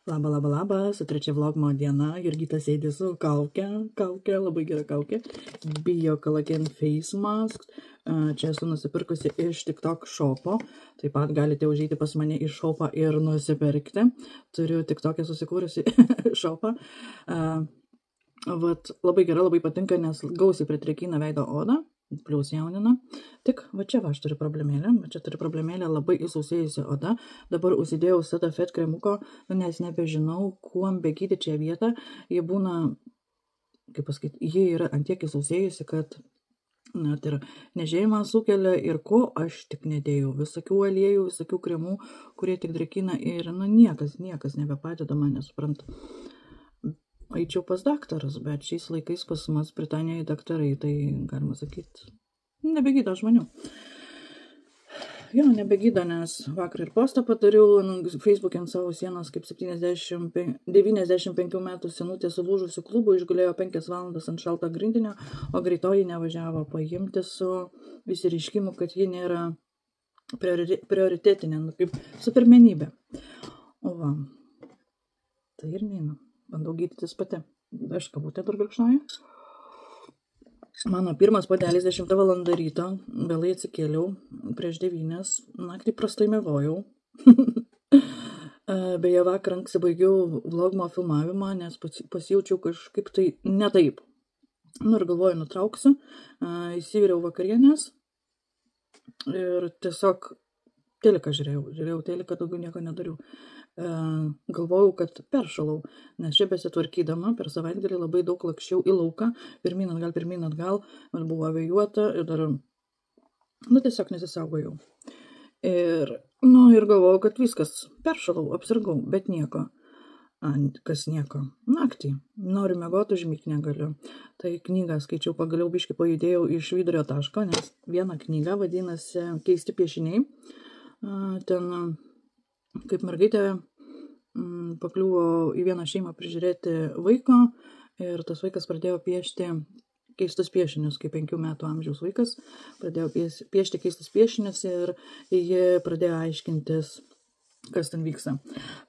Labas, su trečia vlogmo diena, Jurgita sėdi su kaukė, labai gera kaukė, Bio Collagen Face Mask, čia esu nusipirkusi iš TikTok shopo, taip pat galite užeiti pas mane į shopą ir nusipirkti, turiu TikTok'e susikūrusi shopą, labai gera, labai patinka, nes gausiai pritrekina veido odą, plius jaunina. Tik va čia aš turiu problemėlę, labai įsausėjusi oda. Dabar užsidėjau Cetaphil kremuko, nes nebežinau, kuom begydyti čia vietą. Jie būna, kaip pasakyti, jie yra antiek įsausėjusi, kad net ir nežėjimą sukelia ir ko aš tik nedėjau. Visokių aliejų, visokių kremų, kurie tik drekina ir niekas nebepadeda, man nesuprantu. Eičiau pas daktarus, bet šiais laikais pas mus Britanijoje daktarai, tai galima sakyti, nebegydo žmonių. Jo, nebegydo, nes vakar ir postą padariau Facebook'e ant savo sienos, kaip 95 metų senutė sulūžusių klubų išgulėjo 5 valandas ant šalto grindinio, o greitoji nevažiavo paimti su išsireiškimu, kad ji nėra prioritetinė, kaip supermenybė. O va, tai ir neina. Bandau gydytis pati. Aš kabutę dar gurkšnoju. Mano pirmas puodelis 10 valandą ryto. Vėlai atsikėliau prieš 9. Naktį prastai miegojau. Beje, vakar anksti baigiau vlogmo filmavimą, nes pasijaučiau kažkaip tai ne taip. Ir galvoju, nutrauksiu. Įsiviriau vakarienės. Ir tiesiog teliką žiūrėjau teliką, daugiau nieko nedariau. Galvojau, kad peršalau, nes čia besitvarkydama per savaitgalį labai daug lakščiau į lauką, pirmyn atgal, man buvo vėjuota ir dar, tiesiog nesisaugojau. Ir galvojau, kad viskas, peršalau, apsirgau, bet nieko. Kas nieko? Naktį. Noriu miegoti, užmigt negaliu. Tai knygą skaičiau, pagaliau biškį pajudėjau iš vidurio taško, nes viena knyga vadinasi Keisti piešiniai. Ten kaip mergaitė pakliuvo į vieną šeimą prižiūrėti vaiko ir tas vaikas pradėjo piešti keistus piešinius, kaip 5 metų amžiaus vaikas, pradėjo piešti keistus piešinius ir jie pradėjo aiškintis, kas ten vyksta.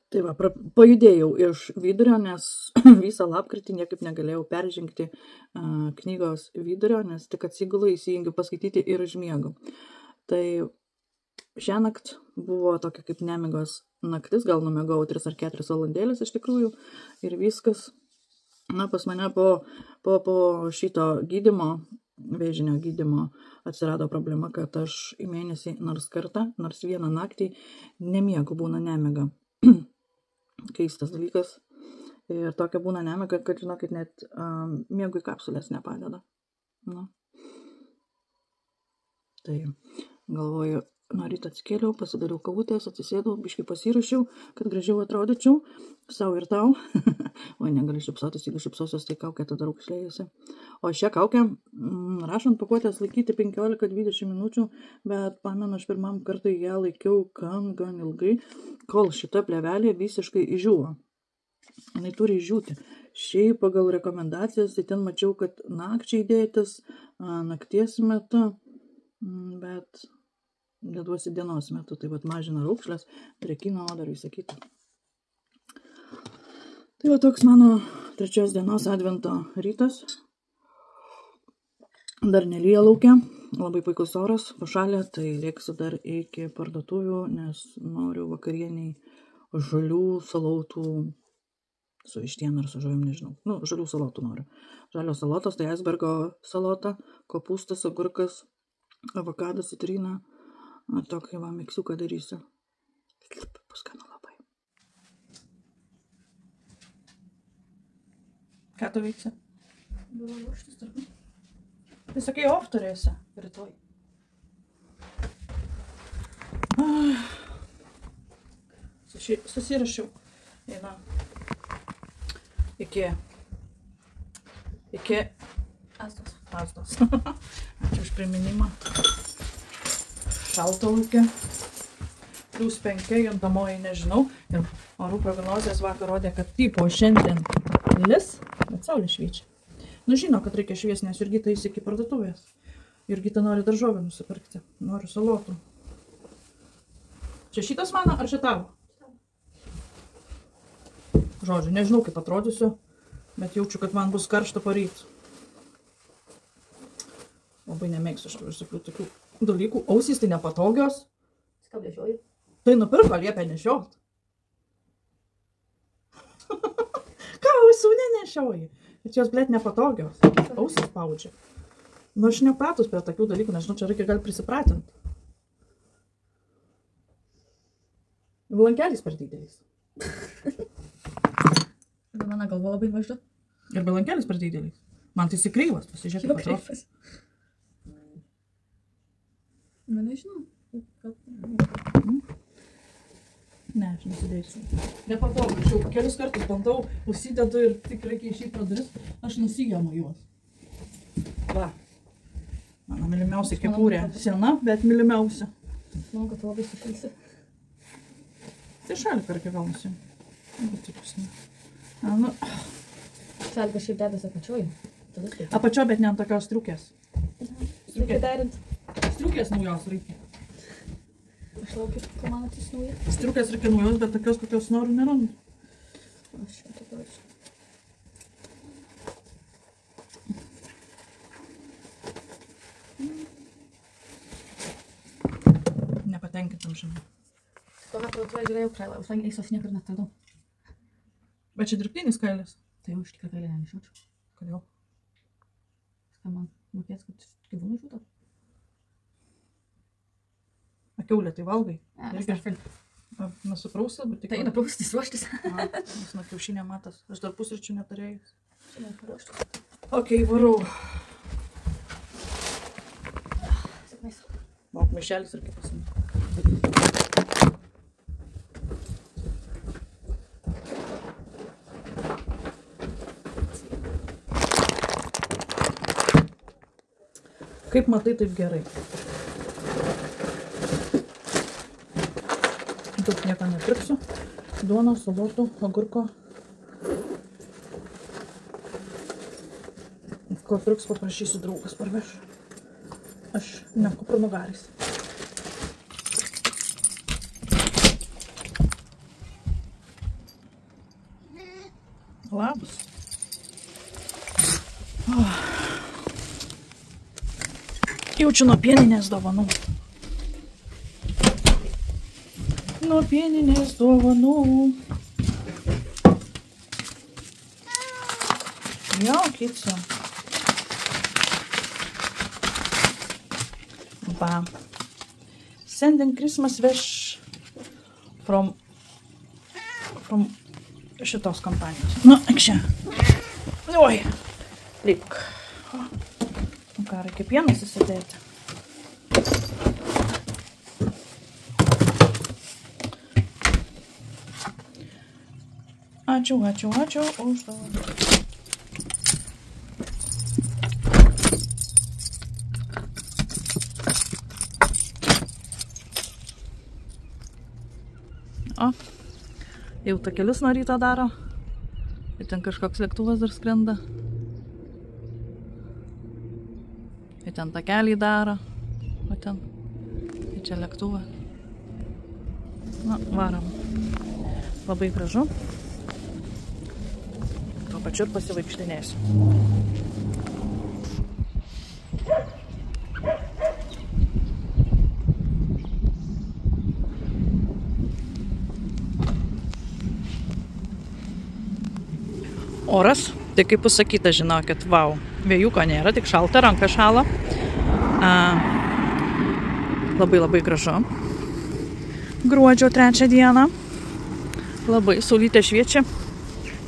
Tai va, pajudėjau iš vidurio, nes visą lapkritį niekaip negalėjau peržengti knygos vidurio, nes tik atsigulu, įsijungiu paskaityti ir užmiegu. Tai šiąnakt buvo tokia kaip nemigos naktis, gal numiegau 3 ar 4 valandėlės iš tikrųjų ir viskas. Pas mane po šito gydymo, vėžinio gydymo atsirado problema, kad aš į mėnesį nors vieną naktį nemiegu, būna nemiga. Keistas dalykas. Ir tokia būna nemiga, kad žinokit, net miegui kapsulės nepadeda. Tai galvoju, nuo ryto atsikėliau, pasidariau kavutės, atsisėdau, biškai pasirašiau, kad gražiau atrodyčiau, savo ir tau. O negaliu šipsotis, jeigu šipsosios, tai kaukė tada raukšlėjusi. O šią kaukę rašant pakuotės laikyti 15-20 minučių, bet pamenu, aš pirmam kartui ją laikiau gan ilgai, kol šita plevelė visiškai išžiūvo. Jinai turi išžiūti. Šiaip pagal rekomendacijas, tai ten mačiau, kad nakčiai dėtis, nakties metu, bet deduosi dienos metu, tai mažina raukšlės, drekina odą ir visą kitą. Tai va toks mano 3 dienos advento rytas. Dar nelyja laukia, labai puikus oras, pašalė, tai lėksiu dar iki parduotuvių, nes noriu vakarieniai žalių salotų su vištiena ar su žuvim, nežinau. Žalių salotų noriu. Žalios salotos, tai icebergo salota, kopūstas, agurkas, avokadas, citrina. Tokį va miksiuką darysiu. Bus skanu labai. Ką tu veiksi? Buvo ruoštis tarp. Tai sakai, off turėsi rytoj. Susirašiau. Eina. Iki Astos. Ačiū už priminimą. Šalto laukia. +5, juntamoji nežinau. Ir orų prognozės vakar rodė, kad tipo šiandien lis, bet saulė šviečia. Žino, kad reikia šviesti, nes Jurgita eis iki parduotuvės. Jurgita nori daržovių nusipirkti. Noriu salotų. Čia šitas mano, ar čia tavo? Žodžiu, nežinau, kaip atrodysiu, bet jaučiu, kad man bus karšta poryt. Labai nemėgsiu aš visokių tokių dalykų. Ausys tai nepatogios. Ką nešioji? Tai nupirko, liepia nešiot. Ką ausų nenešioji? Bet jos, blėt, nepatogios. Ausys spaudžia. Nu, aš nepratus prie tokių dalykų, nežinau, čia reikia gal prisipratinti. Blankelis per didelis. Ir mano galva labai mažda. Ir balankelis per didelis. Man tai kreivas, pasižiūrėk, kaip atrodo. Na, nežinau. Ne, aš nesidėsiu. Nepatogu, aš jau kelius kartus bandau, užsidedu ir tik reikia išeiti pro duris, aš nusijamu juos. Va. Mano mylimiausia kepurė. Sena, bet mylimiausia. Manau, kad tu labai sušilsi. Tai šalį perkė gal nusijamu. Nu. Šalį šiaip dedasi apačioj. Apačio, bet ne ant tokios striukės. Reikia derinti. Striukės naujos reikia. Aš laukiu, ko man atsys nauja. Striukės reikia naujos, bet tokios, kokios noriu, nerandu. Aš čia taip parašiu. Nepatenkintam žinai. Tokia parduotuvė žiūrėjau praeilą, už langį eisos niekur netradau. Bet čia dirbtinis kailis. Tai jau iš tikrųjų kailį nenešiočiau. Kodėl? Ką man mokės, kad gyvūnų žūtų? Kiaulė tai valgai. Irgi. Nusiprausia, bet tik... Tai nupraustis ruoštis. Nes nuo kiaušinio matas. Aš dar pusryčių neturėjus. Čia ruoštis. Okei, varau. Sėkmės. Lauk, maišelis reikia pasimti. Kaip matai, taip gerai. Daug nieko nepirksiu. Duonos, salotų, agurko. Ko pirks, paprašysiu draugas parveš. Aš ne kupranugaris. Labas. Jaučiu nuo pieninės dovanų. Nuo pieninės dovanų. Jo, kitso. Va. Sending Christmas wish from šitos kompanijos. Nu, čia. Oi. Lik. Nu ką, reikia pieną susidėti. Ačiū už dovaną. O, jau takelius nuo ryto daro. Ir ten kažkoks lėktuvas dar skrenda. Ir ten takelį daro. O ten. Ir čia lėktuvas. Na, varom. Labai gražu. Tuo pačiu ir pasivaikštinėsiu. Oras, tai kaip pasakyta, žinokit, vau, vėjuko nėra, tik šalta, ranka šala. Labai gražu. Gruodžio 3 dieną. Labai saulytė šviečia.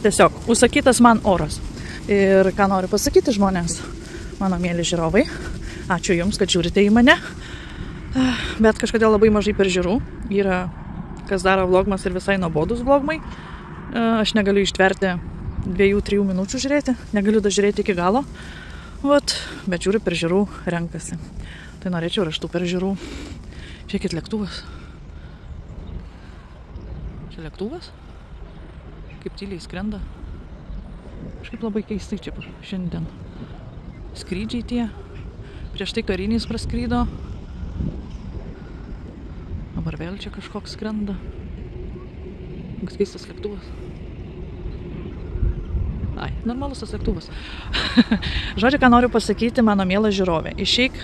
Tiesiog, užsakytas man oras. Ir ką noriu pasakyti žmonės, mano mėly žiūrovai, ačiū jums, kad žiūrite į mane. Bet kažkodėl labai mažai peržiūrų. Yra, kas daro vlogmas ir visai nuobodus vlogmai. Aš negaliu ištverti 2-3 minučių žiūrėti, negaliu dažiūrėti iki galo, vat, bet žiūriu peržiūrų renkasi. Tai norėčiau raštų peržiūrų. Žiūrėkit, lėktuvas. Čia lėktuvas? Kaip tyliai skrenda. Kažkaip labai keistai čia šiandien. Skrydžiai tie. Prieš tai kariniais praskrydo. Dabar vėl čia kažkoks skrenda. Koks keistas lėktuvas. Ai, normalus atsaktuvas. Žodžiu, ką noriu pasakyti, mano mielą žiūrovę. Išeik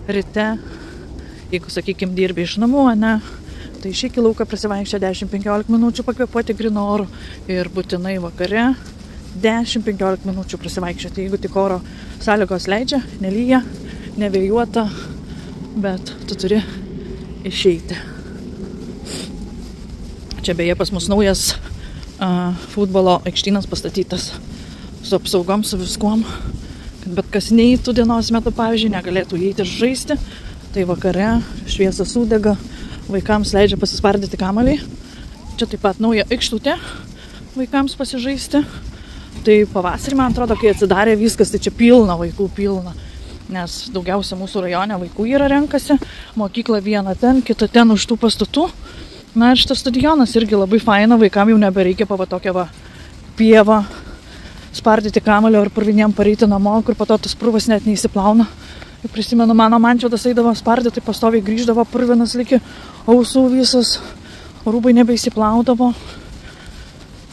ryte, jeigu, sakykime, dirbi iš namų, ne, tai išeik į lauką prasivaikščia 10-15 minučių, pakvėpuoti gryno oru ir būtinai vakare 10-15 minučių prasivaikščioti, jeigu tik oro sąlygos leidžia, nelyja, nevėjuota, bet tu turi išeiti. Čia beje pas mus naujas futbolo aikštynas pastatytas su apsaugom, su viskuom, kad bet kas neįtų dienos metu, pavyzdžiui, negalėtų įeiti ir žaisti, tai vakare šviesa sudega, vaikams leidžia pasispardyti kamuolį. Čia taip pat nauja aikštutė vaikams pasižaisti. Tai pavasarį, man atrodo, kai atsidarė viskas, tai čia pilna vaikų, pilna. Nes daugiausia mūsų rajone vaikų yra renkasi, mokykla viena ten, kita ten už tų pastatų. Na ir šitas stadionas irgi labai faina, vaikam jau nebereikia pa tokią pievą spardyti kamuolio ir purviniem pareiti namo, kur po to tas purvas net neįsiplauna. Ir prisimenu, mano Mančiodas eidavo spardyti, tai pastoviai grįždavo purvinas liki ausų visas, rūbai nebeįsiplaudavo.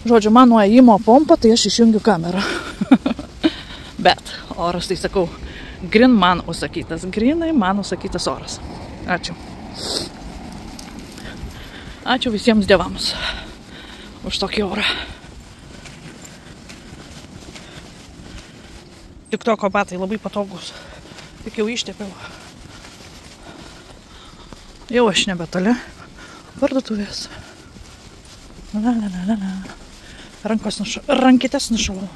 Žodžiu, man nuo ėjimo pompa, tai aš išjungiu kamerą. Bet oras, tai sakau, man užsakytas, grinai man užsakytas oras. Ačiū. Ačiū visiems dievams už tokį orą. TikToko batai labai patogus. Tik jau ištepiau. Jau aš nebetoli parduotuvės. Rankytes nušalau.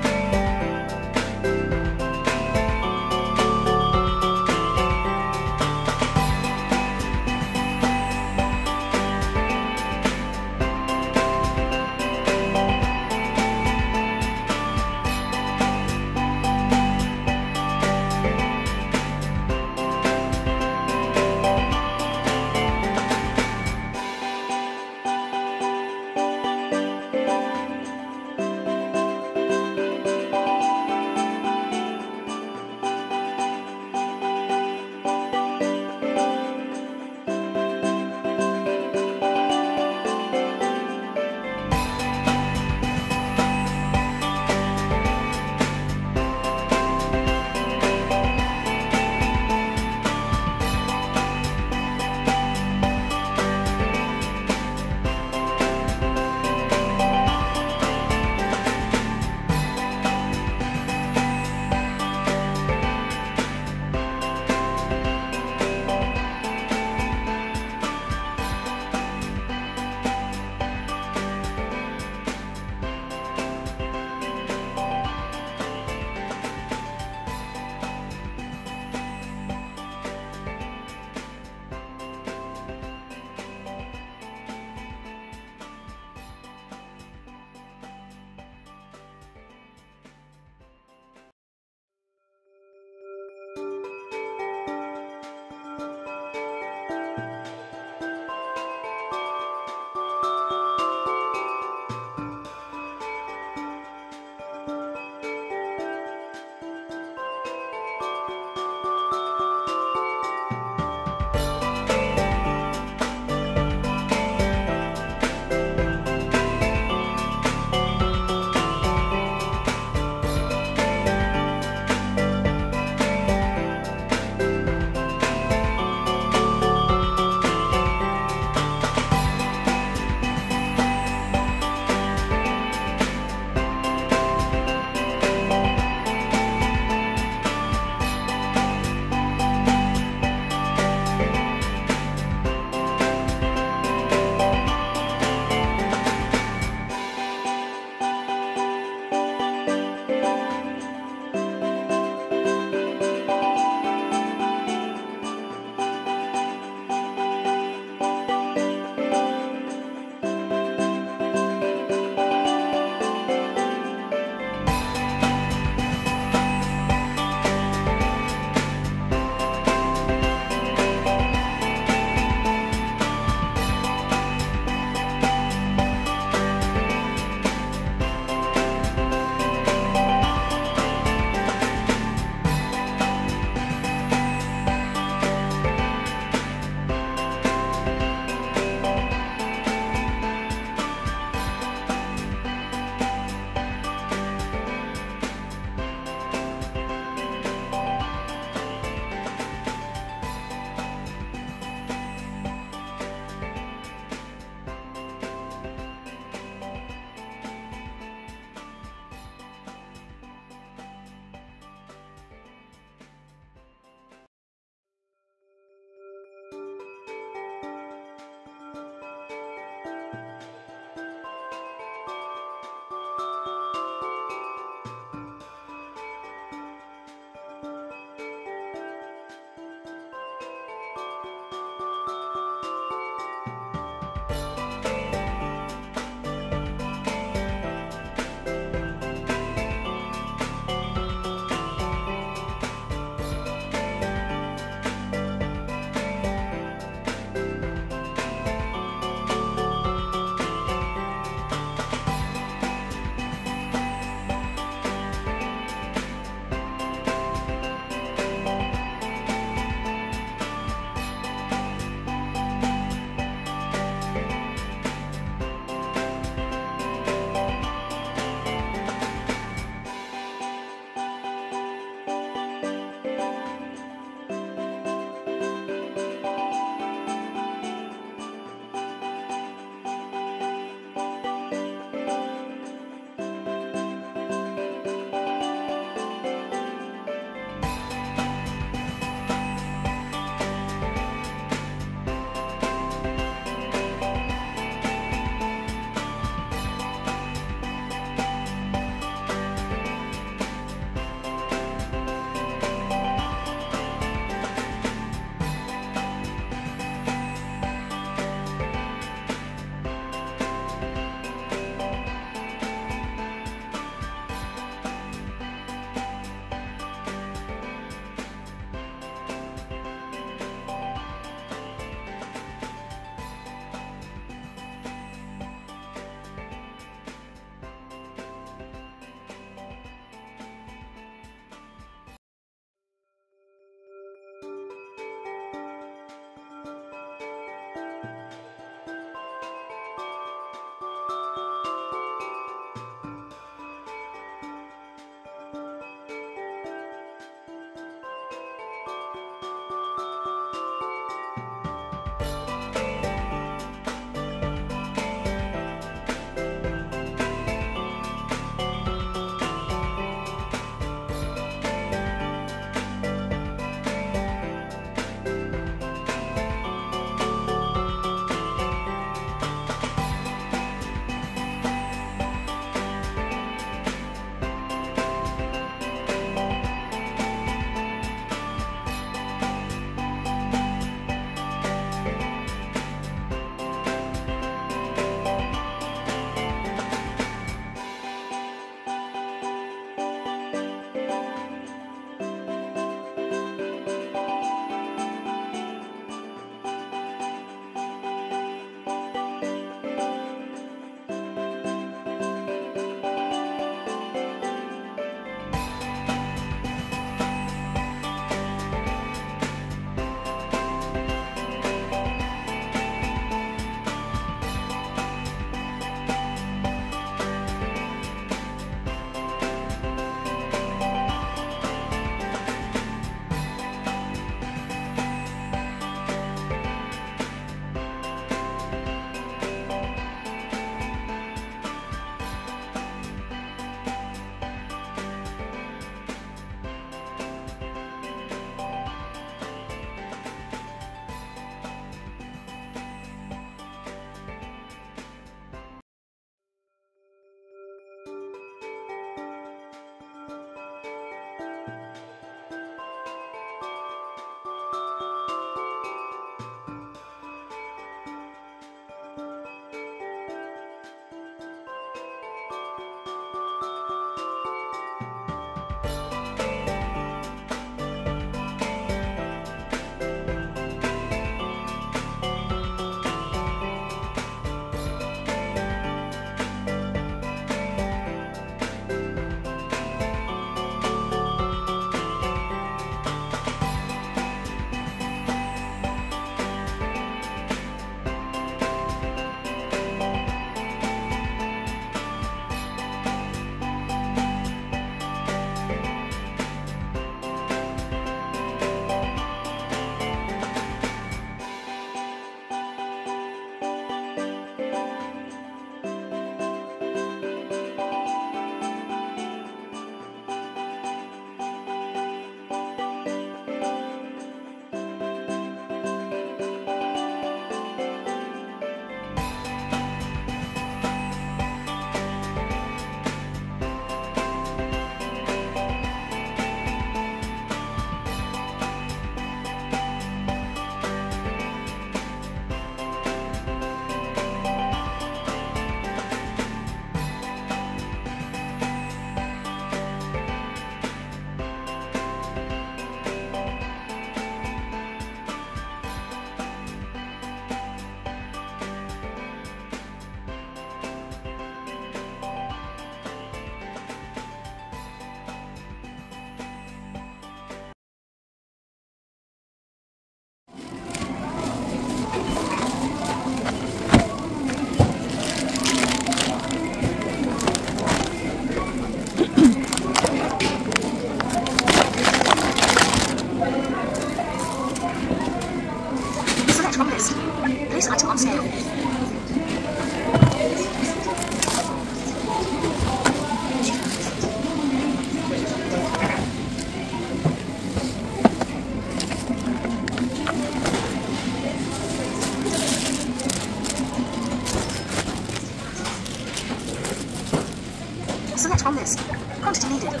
Select from list. Quantity needed.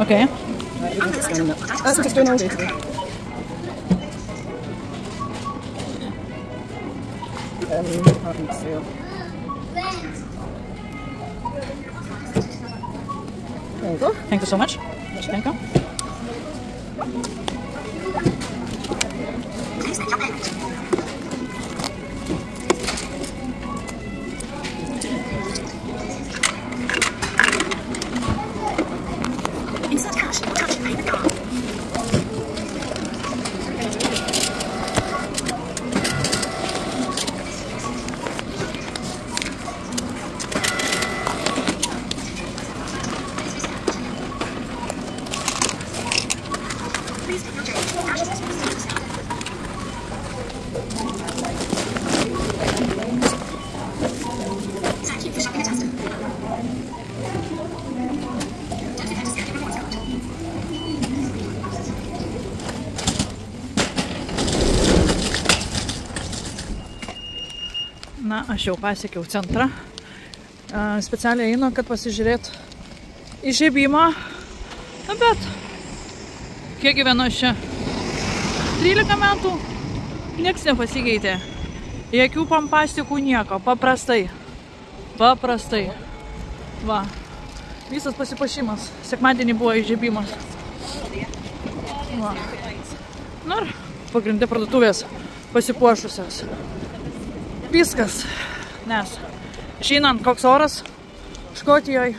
Okay. That's just doing all day today. Haven't sale. There you go. Thank you so much. Thank you. Please make your payment. Insert cash or touch payment card. Please take your change. Cash is received. Thank you for shopping at Asda. Don't forget to scan your rewards code. Na, aš jau pasiekiau centrą. Specialiai einu, kad pasižiūrėt įžiebimą. Na, bet kiek gyvenu aš čia? 13 metų. Nieks nepasikeitė. Jokių pompastikų nieko. Paprastai. Paprastai. Va. Visas pasipuošimas. Sekmadienį buvo įžiebimas. Va. Nu ir pagrindė parduotuvės pasipuošusios. Viskas. Nes žinant, koks oras Škotijoje,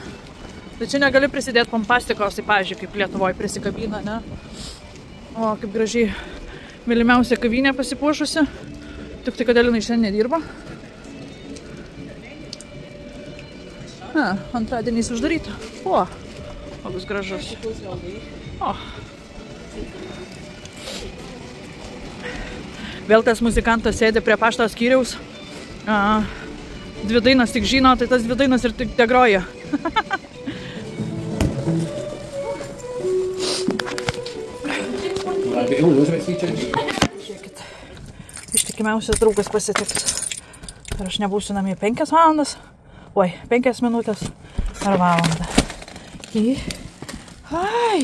tai čia negali prisidėti pompastikos, tai pavyzdžiui, kaip Lietuvoje prisikabina, ne? O kaip gražiai mylimiausia kavinė pasipuošusi. Tik tai, kodėl jinai šiandien nedirba. Antradienys uždaryta. O, koks gražus. O. Vėl tas muzikantas sėdė prie pašto skyriaus. 2 dainas tik žino, tai tas 2 dainas ir tik te groja. Žiūrėkit, ištikimiausias draugas pasitikt. Ar aš nebūsiu namie 5 valandas? Oi, 5 minutės ar valandą. Hi, hi,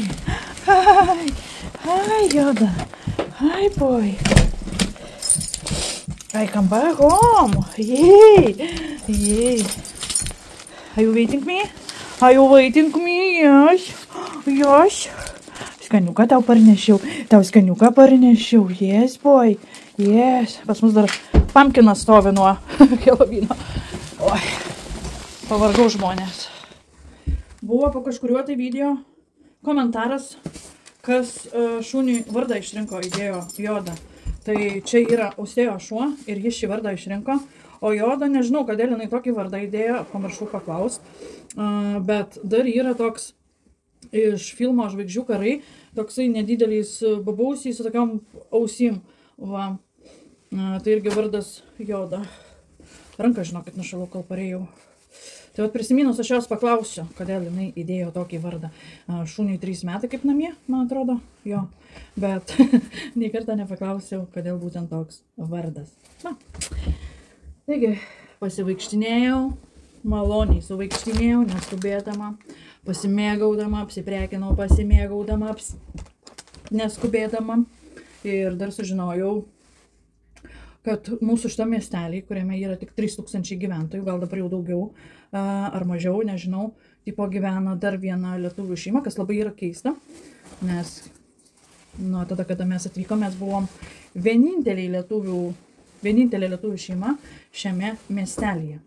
hi, Yoda. Hi, boy. I come back home. Yay! Yay! Are you waiting me? Are you waiting me? Yes. Yes. Skaniuką tau parnešiau. Tau skaniuką parnešiau. Yes, boy. Yes. Pas mus dar pumpkinas stovi nuo Helovino. Oi. Pavargau žmonės. Buvo po kažkuriuo tai video komentaras, kas šuniui vardą išrinko, įdėjo Jodą. Tai čia yra Austėjo šuo ir jis šį vardą išrinko. O Joda, nežinau, kodėl jinai tokį vardą įdėjo, pamiršau paklaust. Bet dar yra toks iš filmo Žvaigždžių karai, toksai nedideliais babausiais su tokiom ausim. Va. Tai irgi vardas Joda. Ranką, žinokit, nušalau, kol parėjau. Tai vat prisiminus aš jos paklausiu, kodėl jinai įdėjo tokį vardą. Šuniui 3 metai kaip namie, man atrodo, jo. Bet nei kartą nepaklausiau, kodėl būtent toks vardas. Na. Taigi, pasivaikštinėjau, maloniai suvaikštinėjau, neskubėdama, pasimėgaudama, apsiprekinau, pasimėgaudama, neskubėdama. Ir dar sužinojau, kad mūsų šitą miestelį, kuriame yra tik 3000 gyventojų, gal dabar jau daugiau ar mažiau, nežinau, tipo gyvena dar viena lietuvių šeima, kas labai yra keista, nes Nuo tada, kada mes atvykome, mes buvom vienintelė lietuvių šeima šiame miestelyje.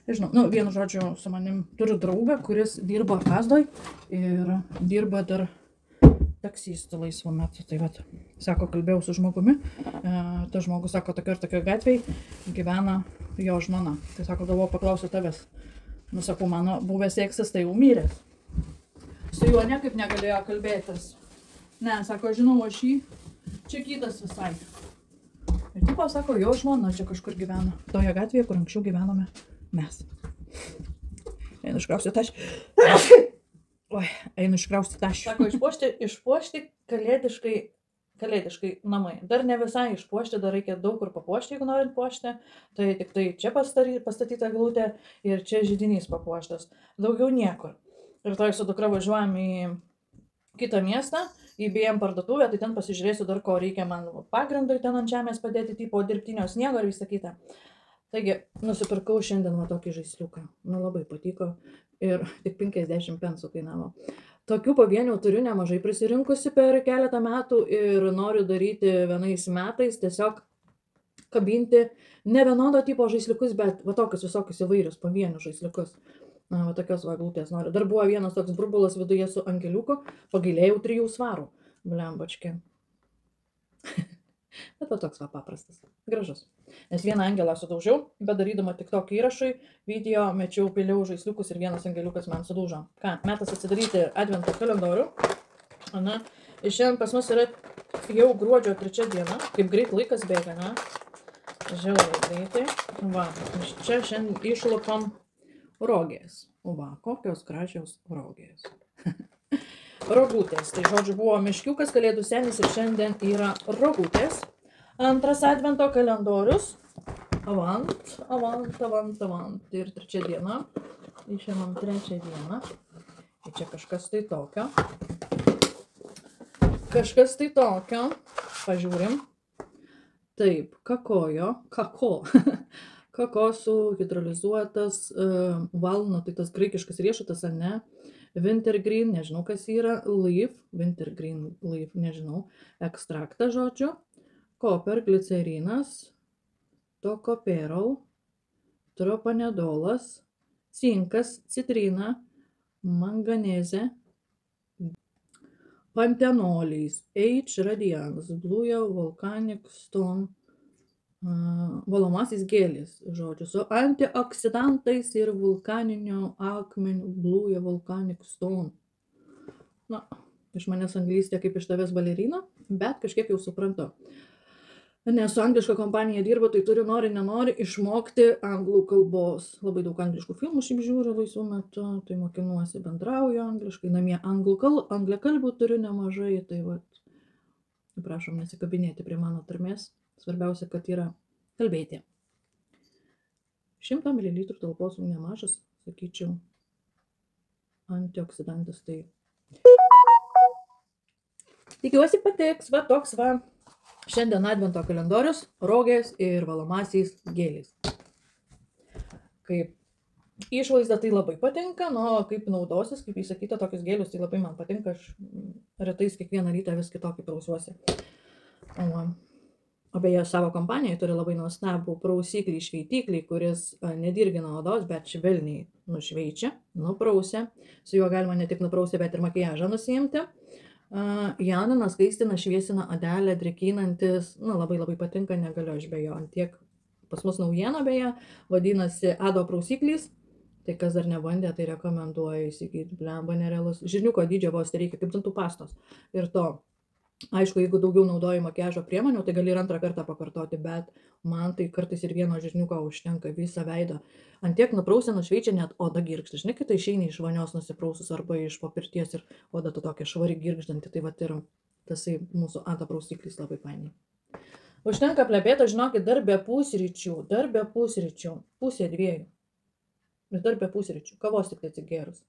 Nežinau, vienu žodžiu, su manim turiu draugą, kuris dirba Kazdoj ir dirba dar taksistų laisvo metu. Tai vat, sako, kalbėjau su žmogumi, tas žmogus sako, tokia gatvėj gyvena jo žmona. Tai sako, galvoju, paklausiu tavęs. Nu, sakau, mano buvęs eksas tai jau miręs. Su juo niekaip negalėjo kalbėtis. Ne, sako, žinau, aš jį, čia kitas visai. Ir tipo, sako, jo žmona čia kažkur gyvena. Toje gatvėje, kur anksčiau gyvenome mes. Einu iškrausti tašį. Oi, einu iškrausti tašį. Sako, išpuošti kalėdiškai namai. Dar ne visai išpuošti, dar reikia daug kur papuošti, jeigu norint puošti. Tai tik tai čia pastatyta eglutė ir čia židinys papuoštas. Daugiau niekur. Ir to su dukra važiuojam į kitą miestą, į BM parduotuvę, tai ten pasižiūrėsiu dar, ko reikia man pagrindui ten ant žemės padėti, tipo dirbtinio sniego ir visą kitą. Taigi, nusipirkau šiandien va tokį žaisliuką. Nu, labai patiko ir tik 50 pensų kainavo. Tokių pavienių turiu nemažai prisirinkusi per keletą metų ir noriu daryti vienais metais tiesiog kabinti ne vienodo tipo žaisliukus, bet va tokius visokius įvairius pavienius žaisliukus. Na, va tokios vaglutės noriu. Dar buvo vienas toks burbulas viduje su angeliuku, pagailėjau 3 svarų. Blembačkė. Bet va toks va paprastas. Gražus. Nes vieną angelą sudaužiau, bet darydama tik tokį įrašui, video mečiau, piliau žaisliukus ir vienas angeliukas man sudaužo. Ką, metas atsidaryti advento kalendorių. Na, ir šiandien pas mus yra jau gruodžio 3 diena, kaip greit laikas bėga, ne? Žiauriai greitai. Va, čia šiandien išlupam rogės. Va, kokios gražios rogės. Rogutės. Tai žodžiu buvo meškiukas, kalėdų senis ir šiandien yra rogutės. Antras advento kalendorius. Avant. Ir 3 diena. Išėmam 3 dieną. Ir čia kažkas tai tokio. Pažiūrim. Taip, kakosų hidrolizuotas valno, tai tas graikiškas riešutas, ar ne? Wintergreen, nežinau kas yra, wintergreen leaf, nežinau, ekstraktą žodžiu, koper, glicerinas, tokoperol, tropanedolas, cinkas, citrina, manganezė, pantenolis, H radians, blue volcanic stone, valomasis gėlis, žodžiu, su antioksidantais ir vulkaninio akmenių, blue volcanic stone. Na, iš manęs anglystė kaip iš tavęs balerina, bet kažkiek jau suprantu. Nes su angliška kompanija dirbu, tai turiu nori, nenori išmokti anglų kalbos. Labai daug angliškų filmų šiaip žiūriu laisvu metu, tai mokinuosi, bendrauju angliškai, namie angliakalbių turiu nemažai, tai vat, prašom nesikabinėti prie mano tarmės. Svarbiausia, kad yra kalbėti. 100 ml talpos nemažas, sakyčiau, antioksidantas. Tai tikiuosi patiks, va toks va. Šiandien advento kalendorius, rogės ir valomasiais gėliais. Kaip išvaizda tai labai patinka, nu kaip naudosis, kaip įsakyta, tokius gėlius tai labai man patinka, aš retais kiekvieną rytą vis kitokį prausiuosi. O beje, savo kompanijai turi labai nuostabų prausiklį, šveitiklį, kuris nedirgina odos, bet švelniai nušveičia, nuprausia. Su juo galima ne tik nuprausti, bet ir makiažą nusiimti. Janina, skaistina, šviesina odelę, drėkinantis, labai labai patinka, negaliu aš be jo. Antiek pas mus naujiena beje, vadinasi Ado prausiklys. Tai kas dar nebandė, tai rekomenduoju įsigyti, blemba nerealus. Žirniuko dydžio vos reikia kaip dantų pastos. Ir to. Aišku, jeigu daugiau naudoji makiažo priemonių, tai gali ir antrą kartą pakartoti, bet man tai kartais ir vieno žirniuko užtenka visą veidą. Antiek nuprausia, nušveičia, net oda girgžda. Žinai, kai tai išeini iš vonios nusiprausus arba iš po pirties ir oda tu tokia švari girgždanti, tai vat ir tasai mūsų Ado prausiklis labai fainiai. Užtenka plepėta, žinokit, dar be pusryčių, pusė 2. Ir dar be pusryčių, kavos tik atsigėrus.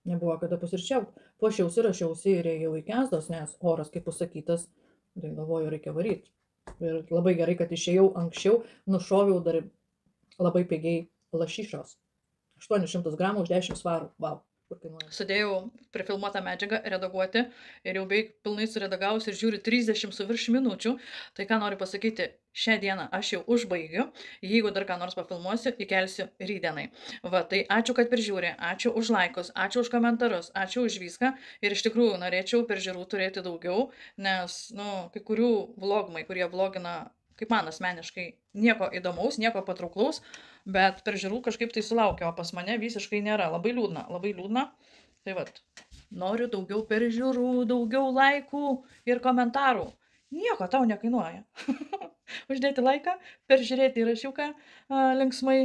Nebuvo kada pusryčiauti. Puošiausi, rašiausi ir ėjau į Kęsdos, nes oras, kaip pasakytas, tai galvoju, reikia varyti. Ir labai gerai, kad išėjau anksčiau, nušoviau dar labai pigiai lašišos. 800 gramų už 10 svarų. Wow. Kur kainuoja? Sudėjau prifilmuotą medžiagą redaguoti ir jau beveik pilnai suredagavus ir žiūri 30 su virš minučių. Tai ką noriu pasakyti, šią dieną aš jau užbaigiu. Jeigu dar ką nors pafilmuosiu, įkelsiu rytdienai. Va, tai ačiū, kad peržiūrė, ačiū už laikus, ačiū už komentarus, ačiū už viską. Ir iš tikrųjų norėčiau peržiūrų turėti daugiau, nes, kai kurių vlogmai, kurie vlogina, kaip man asmeniškai, nieko įdomaus, nieko patrauklaus, bet peržiūrų kažkaip tai sulaukia, o pas mane visiškai nėra. Labai liūdna, labai liūdna. Tai vat, noriu daugiau peržiūrų, daugiau laikų ir komentarų. Nieko tau nekainuoja. Uždėti laiką, peržiūrėti įrašiuką linksmai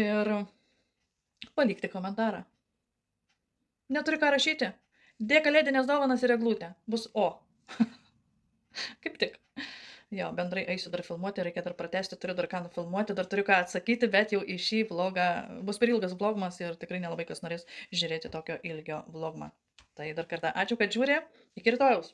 ir palikti komentarą. Neturi ką rašyti? Dėk kalėdinės dovanas ir eglutę. Bus O. Kaip tik. Jo, bendrai eisiu dar filmuoti, reikia dar pratesti, turiu dar ką nufilmuoti, dar turiu ką atsakyti, bet jau į šį vlogą bus per ilgas vlogmas ir tikrai nelabai kas norės žiūrėti tokio ilgio vlogmą. Tai dar kartą ačiū, kad žiūrė, iki rytojaus.